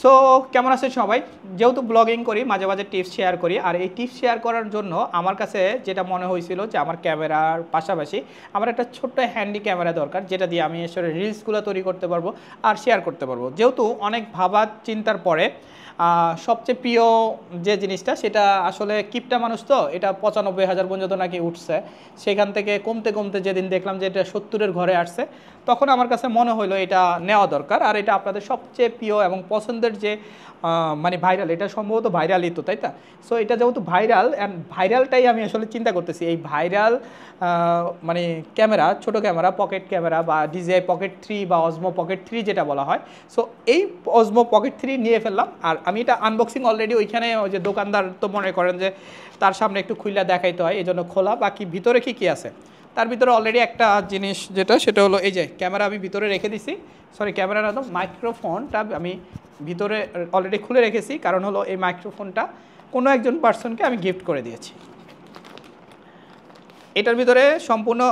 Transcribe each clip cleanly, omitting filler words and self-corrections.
So কেমন আছেন সবাই? যেহেতু ব্লগিং করি, মাঝে মাঝে টিপস শেয়ার করি। আর এই টিপস শেয়ার করার জন্য আমার কাছে যেটা মনে হয়েছিল যে আমার ক্যামেরার পাশাপাশি আমার একটা ছোট্ট হ্যান্ডি ক্যামেরা দরকার, যেটা দিয়ে আমি আসলে রিলসগুলো তৈরি করতে পারবো আর শেয়ার করতে পারবো। যেহেতু অনেক ভাবা চিন্তার পরে সবচেয়ে প্রিয় যে জিনিসটা, সেটা আসলে কিপটা মানুষ, তো এটা 95,000 পর্যন্ত নাকি উঠছে। সেখান থেকে কমতে কমতে যেদিন দেখলাম যে এটা 70-এর ঘরে আসছে, তখন আমার কাছে মনে হলো এটা নেওয়া দরকার। আর এটা আপনাদের সবচেয়ে প্রিয় এবং পছন্দের যে মানে ভাইরাল, এটা সম্ভবত ভাইরালই তো, তাই না? সো এটা যেহেতু ভাইরাল, অ্যান্ড ভাইরালটাই আমি আসলে চিন্তা করতেছি। এই ভাইরাল মানে ক্যামেরা, ছোট ক্যামেরা, পকেট ক্যামেরা বা ডিজিআই পকেট 3 বা অজমো পকেট 3 যেটা বলা হয়, সো এই অজমো পকেট 3 নিয়ে ফেললাম। আর আমি এটা আনবক্সিং অলরেডি ওইখানে, ওই যে দোকানদার তো মনে করেন যে তার সামনে একটু খুইলা দেখাইতে হয়, এই জন্য খোলা। বাকি ভিতরে কী আছে তার ভিতরে অলরেডি একটা জিনিস, সেটা হলো এই যে ক্যামেরা আমি ভিতরে রেখে দিছি। সরি, ক্যামেরা না, তো মাইক্রোফোনটা আমি ভিতরে অলরেডি খুলে রেখেছি। কারণ হলো এই মাইক্রোফোনটা কোনো একজন পার্সনকে আমি গিফট করে দিয়েছি। এটার ভিতরে সম্পূর্ণ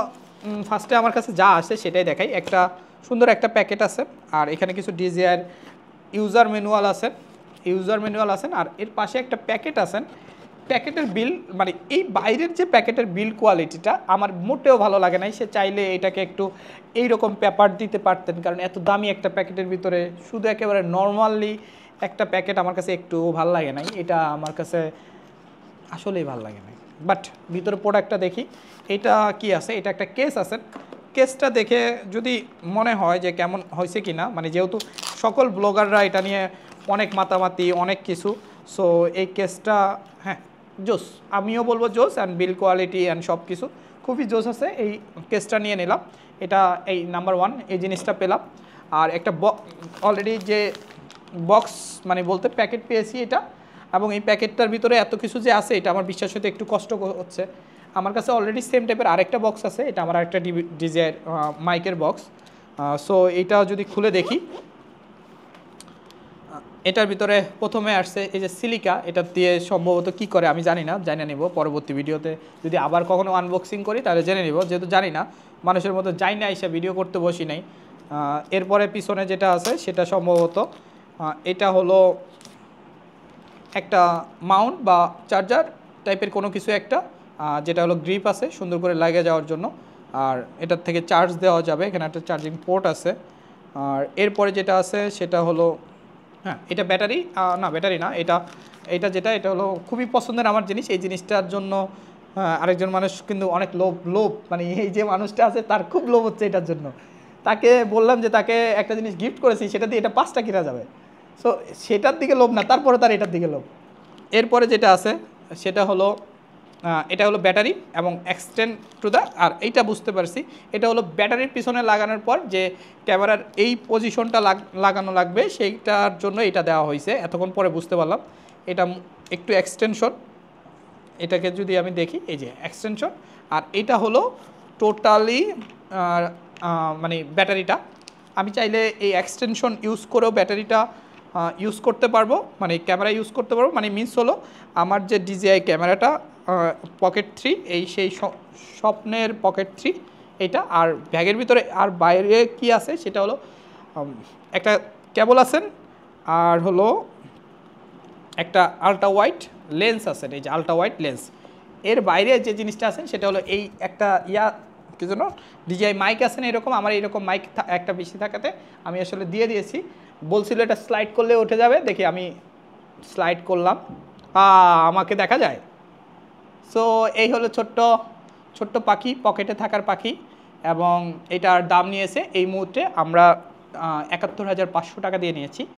ফার্স্টে আমার কাছে যা আছে সেটাই দেখাই। একটা সুন্দর একটা প্যাকেট আছে, আর এখানে কিছু ডিজিআর ইউজার ম্যানুয়াল আছে, আর এর পাশে একটা প্যাকেট আছে। প্যাকেটের বিল, মানে এই বাইরের যে প্যাকেটের বিল কোয়ালিটিটা আমার মোটেও ভালো লাগে নাই। সে চাইলে এটাকে একটু এইরকম পেপার দিতে পারতেন, কারণ এত দামি একটা প্যাকেটের ভিতরে শুধু একেবারে নর্মালি একটা প্যাকেট আমার কাছে একটু ভালো লাগে নাই। এটা আমার কাছে আসলেই ভালো লাগে নাই। বাট ভিতরে প্রোডাক্টটা দেখি, এটা কি আছে। এটা একটা কেস আছে। কেসটা দেখে যদি মনে হয় যে কেমন হয়েছে কি না, মানে যেহেতু সকল ব্লগাররা এটা নিয়ে অনেক মাতামাতি, অনেক কিছু, সো এই কেসটা হ্যাঁ জোস, আমিও বলবো জোস। অ্যান্ড বিল কোয়ালিটি অ্যান্ড সব কিছু খুবই জোস আছে। এই কেসটা নিয়ে নিলাম। এটা এই নাম্বার 1 এই জিনিসটা পেলাম। আর একটা অলরেডি যে বক্স, মানে বলতে প্যাকেট পেয়েছি এটা। এবং এই প্যাকেটটার ভিতরে এত কিছু যে আছে, এটা আমার বিশ্বাস হতে একটু কষ্ট হচ্ছে। আমার কাছে অলরেডি সেম টাইপের আরেকটা বক্স আছে। এটা আমার আরেকটা ডিজাইন মাইকের বক্স। সো এইটা যদি খুলে দেখি, এটার ভিতরে প্রথমে আসছে এই যে সিলিকা। এটা দিয়ে সম্ভবত কি করে আমি জানি না, জানিয়ে নিব পরবর্তী ভিডিওতে। যদি আবার কখনো আনবক্সিং করি তাহলে জেনে নিব, যেহেতু জানি না, মানুষের মতো যাই না এসে ভিডিও করতে বসি নাই। এরপরে পিছনে যেটা আছে সেটা সম্ভবত এটা হলো একটা মাউন্ট বা চার্জার টাইপের কোনো কিছু একটা, যেটা হলো গ্রিপ আছে সুন্দর করে লাগে যাওয়ার জন্য। আর এটার থেকে চার্জ দেওয়া যাবে, এখানে একটা চার্জিং পোর্ট আছে। আর এরপরে যেটা আছে সেটা হলো হ্যাঁ, এটা ব্যাটারি না, ব্যাটারি না, এটা হলো খুবই পছন্দের আমার জিনিস। এই জিনিসটার জন্য আরেকজন মানুষ কিন্তু অনেক লোভ, মানে এই যে মানুষটা আছে তার খুব লোভ হচ্ছে এটার জন্য। তাকে বললাম যে তাকে একটা জিনিস গিফট করেছি, সেটা দিয়ে এটা 5টা কিনা যাবে। সো সেটার দিকে লোভ না, তারপরে তার এটার দিকে লোভ। এরপরে যেটা আছে সেটা হলো এটা হলো ব্যাটারি এবং এক্সটেন্ড টু দ্য, আর এইটা বুঝতে পারছি এটা হলো ব্যাটারির পিছনে লাগানোর পর যে ক্যামেরার এই পজিশনটা লাগানো লাগবে, সেইটার জন্য এটা দেওয়া হয়েছে। এতক্ষণ পরে বুঝতে পারলাম এটা একটু এক্সটেনশন। এটাকে যদি আমি দেখি, এই যে এক্সটেনশন। আর এটা হলো টোটালি মানে ব্যাটারিটা আমি চাইলে এই এক্সটেনশন ইউজ করেও ব্যাটারিটা ইউজ করতে পারবো, মানে ক্যামেরা ইউজ করতে পারবো। মানে মিনস হলো আমার যে ডিজিআই ক্যামেরাটা পকেট 3, এই সেই স্বপ্নের পকেট 3 এইটা। আর ব্যাগের ভিতরে আর বাইরে কি আছে সেটা হলো একটা কেবল আছেন, আর হলো একটা আলট্রা ওয়াইড লেন্স আছে। এই যে আলট্রা ওয়াইড লেন্স। এর বাইরে যে জিনিসটা আছে সেটা হলো এই একটা কি জন্য ডিজিআই মাইক আছে না, এরকম আমার এইরকম মাইক একটা বেশি থাকাতে আমি আসলে দিয়ে দিয়েছি। বলছিল এটা স্লাইড করলে উঠে যাবে, দেখি আমি স্লাইড করলাম, আমাকে দেখা যায়। সো এই হলো ছোট্ট পাখি, পকেটে থাকার পাখি। এবং এটার দাম নিয়েছে এই মুহূর্তে আমরা 71,500 টাকা দিয়ে নিয়েছি।